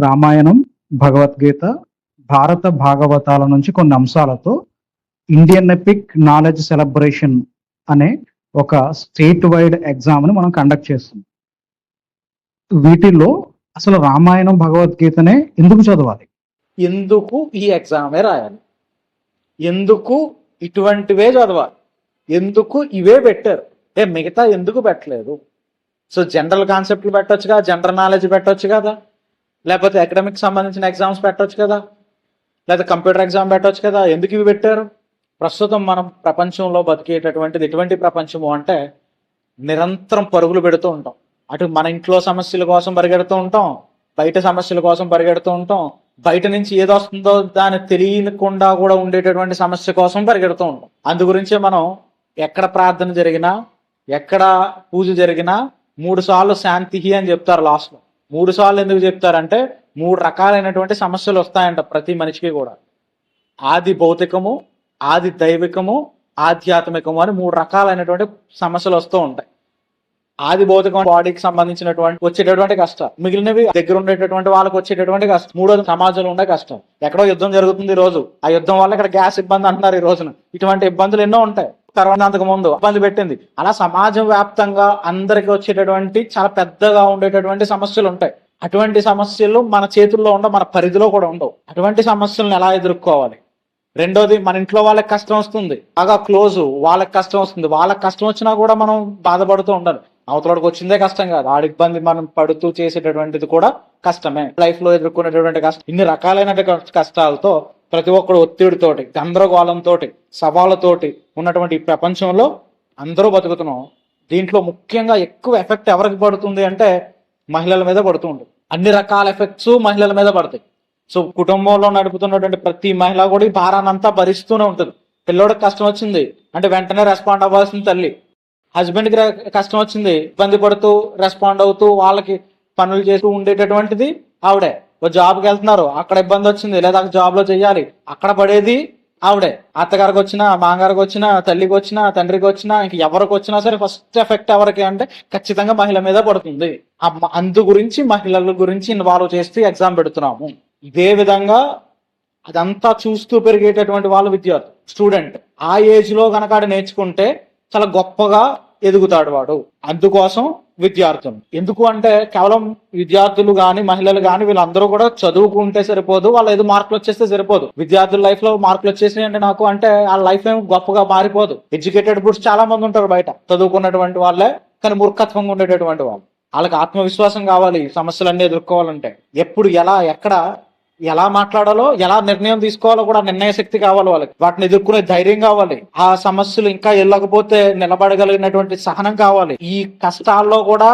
రామాయణం, భగవద్గీత, భారత భాగవతాల నుంచి కొన్ని అంశాలతో ఇండియన్ ఎపిక్ నాలెడ్జ్ సెలబ్రేషన్ అనే ఒక స్టేట్ వైడ్ ఎగ్జామ్ని మనం కండక్ట్ చేస్తున్నాం. వీటిల్లో అసలు రామాయణం, భగవద్గీతనే ఎందుకు చదవాలి? ఎందుకు ఈ ఎగ్జామే రాయాలి? ఎందుకు ఇటువంటివే చదవాలి? ఎందుకు ఇవే పెట్టారు? మిగతా ఎందుకు పెట్టలేదు? సో జనరల్ కాన్సెప్ట్లు పెట్టొచ్చు, జనరల్ నాలెడ్జ్ పెట్టొచ్చు కదా, లేకపోతే అకాడమిక్ సంబంధించిన ఎగ్జామ్స్ పెట్టొచ్చు కదా, లేదా కంప్యూటర్ ఎగ్జామ్ పెట్టొచ్చు కదా. ఎందుకు ఇవి పెట్టారు? ప్రస్తుతం మనం ప్రపంచంలో బతికేటటువంటిది ఎటువంటి ప్రపంచము అంటే నిరంతరం పరుగులు పెడుతూ ఉంటాం. అటు మన ఇంట్లో సమస్యల కోసం పరిగెడుతూ ఉంటాం, బయట సమస్యల కోసం పరిగెడుతూ ఉంటాం, బయట నుంచి ఏదో వస్తుందో దాన్ని తెలియకుండా కూడా ఉండేటటువంటి సమస్య కోసం పరిగెడుతూ ఉంటాం. అందు గురించే మనం ఎక్కడ ప్రార్థన జరిగినా, ఎక్కడ పూజ జరిగినా 3 సార్లు శాంతి అని చెప్తారు లాస్ట్లో. 3 సార్లు ఎందుకు చెప్తారంటే 3 రకాలైనటువంటి సమస్యలు వస్తాయంట ప్రతి మనిషికి కూడా. ఆది భౌతికము, ఆది దైవికము, ఆధ్యాత్మికము అని 3 రకాలైనటువంటి సమస్యలు వస్తూ ఉంటాయి. ఆది భౌతికం బాడీకి సంబంధించినటువంటి వచ్చేటటువంటి కష్టం, మిగిలినవి దగ్గర ఉండేటటువంటి వాళ్ళకి వచ్చేటటువంటి కష్టం, మూడోది సమాజంలో ఉండే కష్టం. ఎక్కడో యుద్ధం జరుగుతుంది ఈ రోజు, ఆ యుద్ధం వల్ల ఇక్కడ గ్యాస్ ఇబ్బంది అంటున్నారు ఈ రోజున. ఇటువంటి ఇబ్బందులు ఎన్నో ఉంటాయి. తర్వాత అంతకు ముందు ఇబ్బంది పెట్టింది. అలా సమాజం వ్యాప్తంగా అందరికి వచ్చేటటువంటి చాలా పెద్దగా ఉండేటటువంటి సమస్యలు ఉంటాయి. అటువంటి సమస్యలు మన చేతుల్లో ఉండవు, మన పరిధిలో కూడా ఉండవు. అటువంటి సమస్యలను ఎలా ఎదుర్కోవాలి? రెండోది, మన ఇంట్లో వాళ్ళకి కష్టం వస్తుంది, బాగా క్లోజ్, వాళ్ళకి కష్టం వస్తుంది. వాళ్ళకి కష్టం వచ్చినా కూడా మనం బాధపడుతూ ఉండాలి. అవతలకి వచ్చిందే కష్టం కాదు, ఆడి ఇబ్బంది మనం పడుతూ చేసేటటువంటిది కూడా కష్టమే. లైఫ్ లో ఎదుర్కొనేటటువంటి కష్టం, ఇన్ని రకాలైన కష్టాలతో ప్రతి ఒక్కరు ఒత్తిడితోటి, గందరగోళంతో, సవాళ్ళతోటి ఉన్నటువంటి ఈ ప్రపంచంలో అందరూ బతుకుతున్నాం. దీంట్లో ముఖ్యంగా ఎక్కువ ఎఫెక్ట్ ఎవరికి పడుతుంది అంటే మహిళల మీద పడుతూ ఉంటుంది. అన్ని రకాల ఎఫెక్ట్స్ మహిళల మీద పడతాయి. సో కుటుంబంలో నడుపుతున్నటువంటి ప్రతి మహిళ కూడా ఈ భారాన్నంతా భరిస్తూనే ఉంటుంది. పిల్లోడికి కష్టం వచ్చింది అంటే వెంటనే రెస్పాండ్ అవ్వాల్సిన తల్లి, హస్బెండ్కి కష్టం వచ్చింది ఇబ్బంది పడుతూ రెస్పాండ్ అవుతూ వాళ్ళకి పనులు చేస్తూ ఉండేటటువంటిది ఆవిడే. జాబ్కి వెళ్తున్నారు, అక్కడ ఇబ్బంది వచ్చింది, లేదా జాబ్లో చెయ్యాలి, అక్కడ పడేది ఆవిడే. అత్తగారికి వచ్చినా, మామగారికి వచ్చినా, తల్లికి వచ్చినా, తండ్రికి వచ్చినా, ఇంక ఎవరికి వచ్చినా సరే ఫస్ట్ ఎఫెక్ట్ ఎవరికి అంటే ఖచ్చితంగా మహిళ మీద పడుతుంది. అందు గురించి మహిళల గురించి ఇన్వాల్వ్ చేస్తూ ఎగ్జామ్ పెడుతున్నాము. ఇదే విధంగా అదంతా చూస్తూ పెరిగేటటువంటి వాళ్ళు విద్యార్థి, స్టూడెంట్. ఆ ఏజ్ లో కనుక నేర్చుకుంటే చాలా గొప్పగా ఎదుగుతాడు వాడు. అందుకోసం విద్యార్థులు. ఎందుకు అంటే కేవలం విద్యార్థులు కానీ మహిళలు కానీ వీళ్ళందరూ కూడా చదువుకుంటే సరిపోదు, వాళ్ళ ఏదో మార్కులు వచ్చేస్తే సరిపోదు. విద్యార్థుల లైఫ్ లో మార్కులు వచ్చేసినాయి అంటే నాకు అంటే వాళ్ళ లైఫ్ ఏం గొప్పగా మారిపోదు. ఎడ్యుకేటెడ్ బుడ్స్ చాలా మంది ఉంటారు బయట, చదువుకున్నటువంటి వాళ్ళే కానీ మూర్ఖత్వంగా ఉండేటటువంటి వాళ్ళు. వాళ్ళకి ఆత్మవిశ్వాసం కావాలి సమస్యలన్నీ ఎదుర్కోవాలంటే. ఎప్పుడు ఎలా ఎక్కడ ఎలా మాట్లాడాలో, ఎలా నిర్ణయం తీసుకోవాలో కూడా నిర్ణయ శక్తి కావాలి వాళ్ళకి. వాటిని ఎదుర్కొనే ధైర్యం కావాలి. ఆ సమస్యలు ఇంకా వెళ్ళకపోతే నిలబడగలిగినటువంటి సహనం కావాలి. ఈ కష్టాల్లో కూడా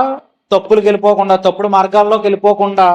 తప్పులకు వెళ్ళిపోకుండా, తప్పుడు మార్గాల్లోకి వెళ్ళిపోకుండా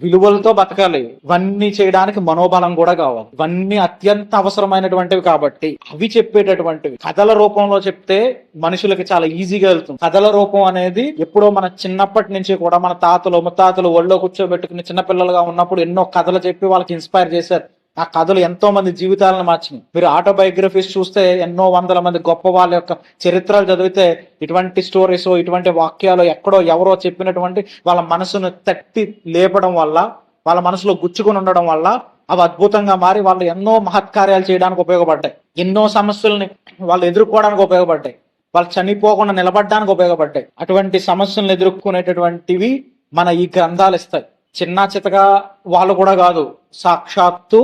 విలువలతో బతకాలి. ఇవన్నీ చేయడానికి మనోబలం కూడా కావాలి. ఇవన్నీ అత్యంత అవసరమైనటువంటివి కాబట్టి అవి చెప్పేటటువంటివి కథల రూపంలో చెప్తే మనుషులకి చాలా ఈజీగా వెళ్తుంది. కథల రూపం అనేది ఎప్పుడో మన చిన్నప్పటి నుంచి కూడా మన తాతలు ముత్తాతలు ఒళ్ళో కూర్చోబెట్టుకుని చిన్నపిల్లలుగా ఉన్నప్పుడు ఎన్నో కథలు చెప్పి వాళ్ళకి ఇన్స్పైర్ చేశారు. ఆ కథలు ఎంతో మంది జీవితాలను మార్చినాయి. మీరు ఆటోబయోగ్రఫీస్ చూస్తే ఎన్నో వందల మంది గొప్ప వాళ్ళ యొక్క చరిత్రలు చదివితే ఇటువంటి స్టోరీస్, ఇటువంటి వాక్యాలు ఎక్కడో ఎవరో చెప్పినటువంటి వాళ్ళ మనసును తట్టి లేపడం వల్ల, వాళ్ళ మనసులో గుచ్చుకుని ఉండడం వల్ల అవి అద్భుతంగా మారి వాళ్ళు ఎన్నో మహత్కార్యాలు చేయడానికి ఉపయోగపడ్డాయి. ఎన్నో సమస్యల్ని వాళ్ళు ఎదుర్కోవడానికి ఉపయోగపడ్డాయి. వాళ్ళు చనిపోకుండా నిలబడడానికి ఉపయోగపడ్డాయి. అటువంటి సమస్యలను ఎదుర్కొనేటటువంటివి మన ఈ గ్రంథాలు ఇస్తాయి. చిన్న చితగా వాళ్ళు కూడా కాదు, సాక్షాత్తు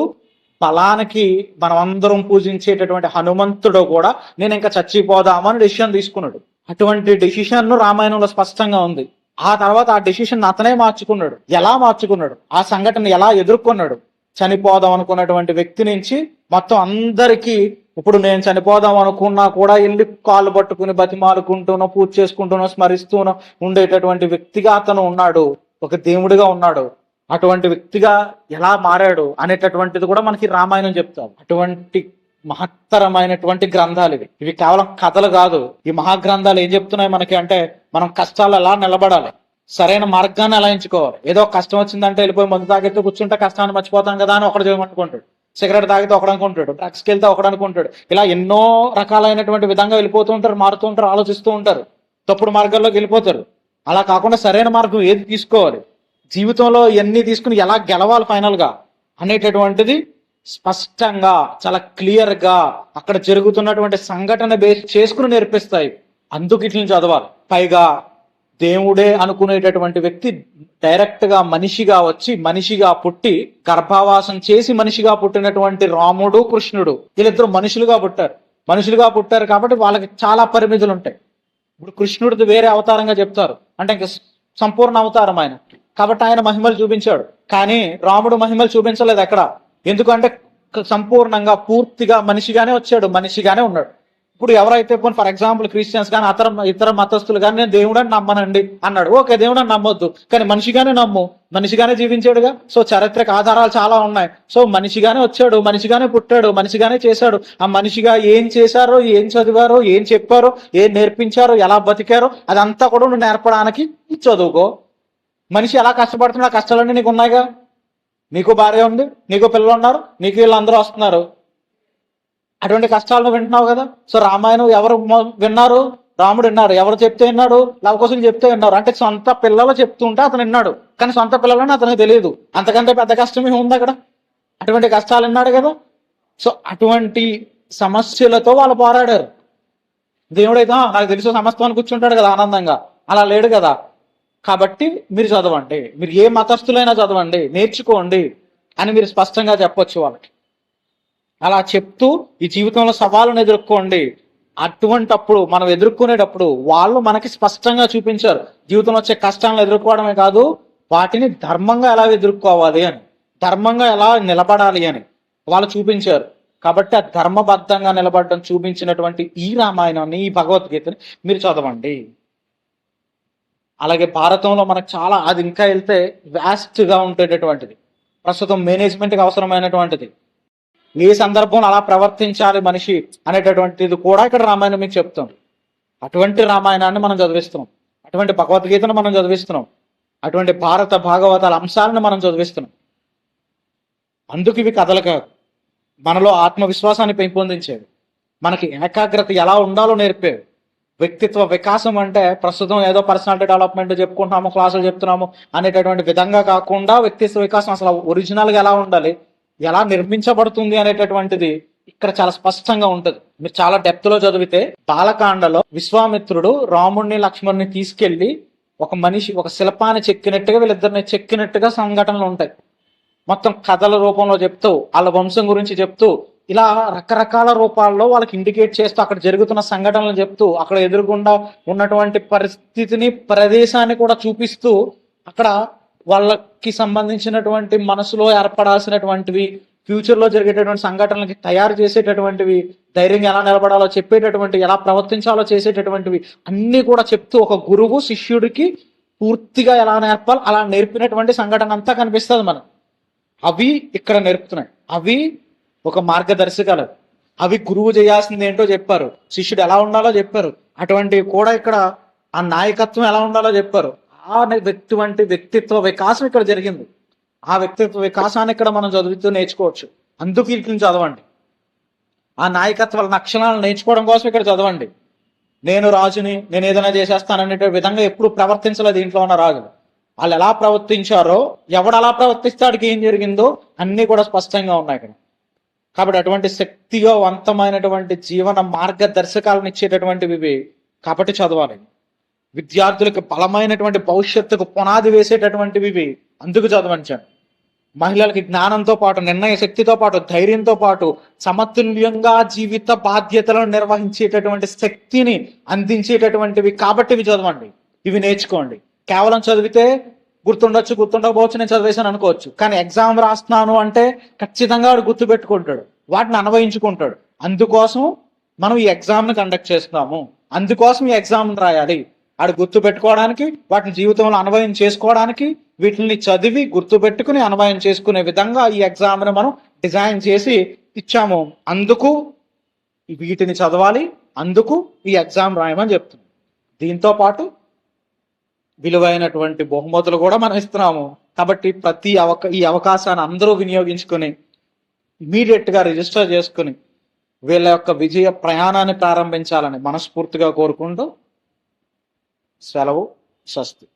బలానికి మనం అందరం పూజించేటటువంటి హనుమంతుడు కూడా నేను ఇంకా చచ్చిపోదామని డెసిషన్ తీసుకున్నాడు. అటువంటి డెసిషన్ రామాయణంలో స్పష్టంగా ఉంది. ఆ తర్వాత ఆ డెసిషన్ అతనే మార్చుకున్నాడు. ఎలా మార్చుకున్నాడు, ఆ సంఘటన ఎలా ఎదుర్కొన్నాడు. చనిపోదాం అనుకున్నటువంటి వ్యక్తి నుంచి మొత్తం అందరికీ ఇప్పుడు నేను చనిపోదాం అనుకున్నా కూడా వెళ్ళి కాళ్ళు పట్టుకుని బతిమాలుకుంటూనో, పూజ చేసుకుంటూనో, స్మరిస్తూనో ఉండేటటువంటి వ్యక్తిగా అతను ఉన్నాడు. ఒక దేవుడిగా ఉన్నాడు. అటువంటి వ్యక్తిగా ఎలా మారాడు అనేటటువంటిది కూడా మనకి రామాయణం చెప్తారు. అటువంటి మహత్తరమైనటువంటి గ్రంథాలు ఇవి. ఇవి కేవలం కథలు కాదు. ఈ మహాగ్రంథాలు ఏం చెప్తున్నాయి మనకి అంటే మనం కష్టాలు ఎలా నిలబడాలి, సరైన మార్గాన్ని ఎలా ఎంచుకోవాలి. ఏదో కష్టం వచ్చిందంటే వెళ్ళిపోయి మందు తాగితే కూర్చుంటే కష్టాన్ని మర్చిపోతాం కదా అని ఒకడు చేయమనుకుంటాడు. సిగరెట్ తాగితే ఒకడు అనుకుంటాడు, డ్రగ్స్కి వెళ్తే ఒకడు అనుకుంటాడు. ఇలా ఎన్నో రకాలైనటువంటి విధంగా వెళ్ళిపోతూ ఉంటారు, మారుతూ ఉంటారు, ఆలోచిస్తూ ఉంటారు, తప్పుడు మార్గాల్లోకి వెళ్ళిపోతారు. అలా కాకుండా సరైన మార్గం ఏది తీసుకోవాలి, జీవితంలో ఎన్ని తీసుకుని ఎలా గెలవాలి ఫైనల్ గా అనేటటువంటిది స్పష్టంగా చాలా క్లియర్ గా అక్కడ జరుగుతున్నటువంటి సంఘటన బేస్ చేసుకుని నేర్పిస్తాయి. అందుకు ఇట్లని చదవాలి. పైగా దేవుడే అనుకునేటటువంటి వ్యక్తి డైరెక్ట్ గా మనిషిగా వచ్చి మనిషిగా పుట్టి గర్భావాసం చేసి మనిషిగా పుట్టినటువంటి రాముడు కృష్ణుడు వీళ్ళిద్దరు మనుషులుగా పుట్టారు కాబట్టి వాళ్ళకి చాలా పరిమితులు ఉంటాయి. ఇప్పుడు కృష్ణుడిది వేరే అవతారంగా చెప్తారు, అంటే ఇంక సంపూర్ణ అవతారం ఆయన కాబట్టి ఆయన మహిమలు చూపించాడు. కానీ రాముడు మహిమలు చూపించలేదు ఎక్కడ. ఎందుకంటే సంపూర్ణంగా పూర్తిగా మనిషిగానే వచ్చాడు, మనిషిగానే ఉన్నాడు. ఇప్పుడు ఎవరైతే ఫర్ ఎగ్జాంపుల్ క్రిస్టియన్స్ కానీ ఇతర మతస్థులు కానీ నేను దేవుడని నమ్మనండి అన్నాడు. ఓకే, దేవుడని నమ్మొద్దు, కానీ మనిషిగానే నమ్ము, మనిషిగానే జీవించాడుగా. సో చారిత్రక ఆధారాలు చాలా ఉన్నాయి. సో మనిషిగానే వచ్చాడు, మనిషిగానే పుట్టాడు, మనిషిగానే చేశాడు. ఆ మనిషిగా ఏం చేశారో, ఏం చదివారో, ఏం చెప్పారో, ఏం నేర్పించారో, ఎలా బతికారో అదంతా కూడా నువ్వు నేర్పడానికి చదువుకో. మనిషి ఎలా కష్టపడుతున్నా కష్టాలన్నీ నీకు ఉన్నాయిగా. నీకు భార్య ఉంది, నీకు పిల్లలు ఉన్నారు, నీకు వీళ్ళందరూ వస్తున్నారు. అటువంటి కష్టాలను వింటున్నావు కదా. సో రామాయణం ఎవరు విన్నారు? రాముడు విన్నారు. ఎవరు చెప్తే విన్నాడు? లవకుశులు చెప్తే విన్నారు. అంటే సొంత పిల్లలు చెప్తుంటే అతను విన్నాడు, కానీ సొంత పిల్లలని అతనికి తెలియదు. అంతకంటే పెద్ద కష్టం ఏమి ఉంది అక్కడ? అటువంటి కష్టాలు విన్నాడు కదా. సో అటువంటి సమస్యలతో వాళ్ళు పోరాడారు. దేవుడైతే నాకు తెలుసు సమస్తమని కూర్చుంటాడు కదా ఆనందంగా, అలా లేడు కదా. కాబట్టి మీరు చదవండి, మీరు ఏ మతస్థులైనా చదవండి, నేర్చుకోండి అని మీరు స్పష్టంగా చెప్పొచ్చు వాళ్ళకి. అలా చెప్తూ ఈ జీవితంలో సవాళ్ళను ఎదుర్కోండి. అటువంటప్పుడు మనం ఎదుర్కొనేటప్పుడు వాళ్ళు మనకి స్పష్టంగా చూపించారు జీవితంలో వచ్చే కష్టాలను ఎదుర్కోవడమే కాదు, వాటిని ధర్మంగా ఎలా ఎదుర్కోవాలి అని, ధర్మంగా ఎలా నిలబడాలి అని వాళ్ళు చూపించారు. కాబట్టి ఆ ధర్మబద్ధంగా నిలబడడం చూపించినటువంటి ఈ రామాయణాన్ని, ఈ భగవద్గీతని మీరు చదవండి. అలాగే భారతంలో మనకు చాలా, అది ఇంకా వెళ్తే వ్యాస్ట్ గా ఉండేటటువంటిది, ప్రస్తుతం మేనేజ్మెంట్కి అవసరమైనటువంటిది, ఏ సందర్భంలో అలా ప్రవర్తించాలి మనిషి అనేటటువంటిది కూడా ఇక్కడ రామాయణం మీకు చెప్తుంది. అటువంటి రామాయణాన్ని మనం చదివిస్తున్నాం, అటువంటి భగవద్గీతను మనం చదివిస్తున్నాం, అటువంటి భారత భాగవతాల అంశాలను మనం చదివిస్తున్నాం. అందుకు ఇవి కథలు కాదు, మనలో ఆత్మవిశ్వాసాన్ని పెంపొందించేవి, మనకి ఏకాగ్రత ఎలా ఉండాలో నేర్పేవి. వ్యక్తిత్వ వికాసం అంటే ప్రస్తుతం ఏదో పర్సనాలిటీ డెవలప్మెంట్ చెప్పుకుంటున్నాము, క్లాసులు చెప్తున్నాము అనేటటువంటి విధంగా కాకుండా, వ్యక్తిత్వ వికాసం అసలు ఒరిజినల్గా ఎలా ఉండాలి, ఎలా నిర్మించబడుతుంది అనేటటువంటిది ఇక్కడ చాలా స్పష్టంగా ఉంటుంది. మీరు చాలా డెప్త్ లో చదివితే బాలకాండలో విశ్వామిత్రుడు రాముణ్ణి లక్ష్మణ్ణి తీసుకెళ్లి ఒక మనిషి ఒక శిల్పాన్ని చెక్కినట్టుగా వీళ్ళిద్దరిని చెక్కినట్టుగా సంఘటనలు ఉంటాయి. మొత్తం కథల రూపంలో చెప్తూ, వాళ్ళ వంశం గురించి చెప్తూ, ఇలా రకరకాల రూపాల్లో వాళ్ళకి ఇండికేట్ చేస్తూ, అక్కడ జరుగుతున్న సంఘటనలు చెప్తూ, అక్కడ ఎదురుగుండా ఉన్నటువంటి పరిస్థితిని, ప్రదేశాన్ని కూడా చూపిస్తూ, అక్కడ వాళ్ళకి సంబంధించినటువంటి మనసులో ఏర్పడాల్సినటువంటివి, ఫ్యూచర్ లో జరిగేటటువంటి సంఘటనలకి తయారు చేసేటటువంటివి, ధైర్యంగా ఎలా నిలబడాలో చెప్పేటటువంటి, ఎలా ప్రవర్తించాలో చేసేటటువంటివి అన్ని కూడా చెప్తూ, ఒక గురువు శిష్యుడికి పూర్తిగా ఎలా నేర్పాలి అలా నేర్పినటువంటి సంఘటన అంతా కనిపిస్తుంది మనం. అవి ఇక్కడ నేర్పుతున్నాయి, అవి ఒక మార్గదర్శకాలు, అవి గురువు చేయాల్సింది ఏంటో చెప్పారు, శిష్యుడు ఎలా ఉండాలో చెప్పారు, అటువంటివి కూడా ఇక్కడ ఆ నాయకత్వం ఎలా ఉండాలో చెప్పారు. ఆ వ్యక్తిత్వ వికాసం ఇక్కడ జరిగింది. ఆ వ్యక్తిత్వ వికాసాన్ని ఇక్కడ మనం చదువుతూ నేర్చుకోవచ్చు. అందుకు వీటిని చదవండి. ఆ నాయకత్వ లక్షణాలను నేర్చుకోవడం కోసం ఇక్కడ చదవండి. నేను రాజుని, నేను ఏదైనా చేసేస్తాననే విధంగా ఎప్పుడు ప్రవర్తించలేదు దీంట్లో ఉన్న రాజులు. వాళ్ళు ఎలా ప్రవర్తించారో, ఎవడు అలా ప్రవర్తిస్తాడికి ఏం జరిగిందో అన్నీ కూడా స్పష్టంగా ఉన్నాయి ఇక్కడ. కాబట్టి అటువంటి శక్తివంతమైనటువంటి జీవన మార్గదర్శకాలను ఇచ్చేటటువంటివి ఇవి. కాబట్టి చదవాలి. విద్యార్థులకు బలమైనటువంటి భవిష్యత్తుకు పునాది వేసేటటువంటివి ఇవి. అందుకు చదవంచాను. మహిళలకి జ్ఞానంతో పాటు, నిర్ణయ శక్తితో పాటు, ధైర్యంతో పాటు సమతుల్యంగా జీవిత బాధ్యతలను నిర్వహించేటటువంటి శక్తిని అందించేటటువంటివి. కాబట్టి ఇవి చదవండి, ఇవి నేర్చుకోండి. కేవలం చదివితే గుర్తుండకపోవచ్చు, నేను చదివేశాను అనుకోవచ్చు, కానీ ఎగ్జామ్ రాస్తున్నాను అంటే ఖచ్చితంగా వాడు గుర్తు పెట్టుకుంటాడు, వాటిని అన్వయించుకుంటాడు. అందుకోసం మనం ఈ ఎగ్జామ్ని కండక్ట్ చేస్తున్నాము, అందుకోసం ఈ ఎగ్జామ్ రాయాలి. ఆడు గుర్తు పెట్టుకోవడానికి, వాటిని జీవితంలో అన్వయం చేసుకోవడానికి, వీటిని చదివి గుర్తు పెట్టుకుని అన్వయం చేసుకునే విధంగా ఈ ఎగ్జామ్ని మనం డిజైన్ చేసి ఇచ్చాము. అందుకు వీటిని చదవాలి, అందుకు ఈ ఎగ్జామ్ రాయమని చెప్తున్నాం. దీంతో పాటు విలువైనటువంటి బహుమతులు కూడా మనం ఇస్తున్నాము. కాబట్టి ఈ అవకాశాన్ని అందరూ వినియోగించుకొని ఇమీడియట్ గా రిజిస్టర్ చేసుకుని వీళ్ళ యొక్క విజయ ప్రయాణాన్ని ప్రారంభించాలని మనస్ఫూర్తిగా కోరుకుంటూ సెలవు. స్వస్తి.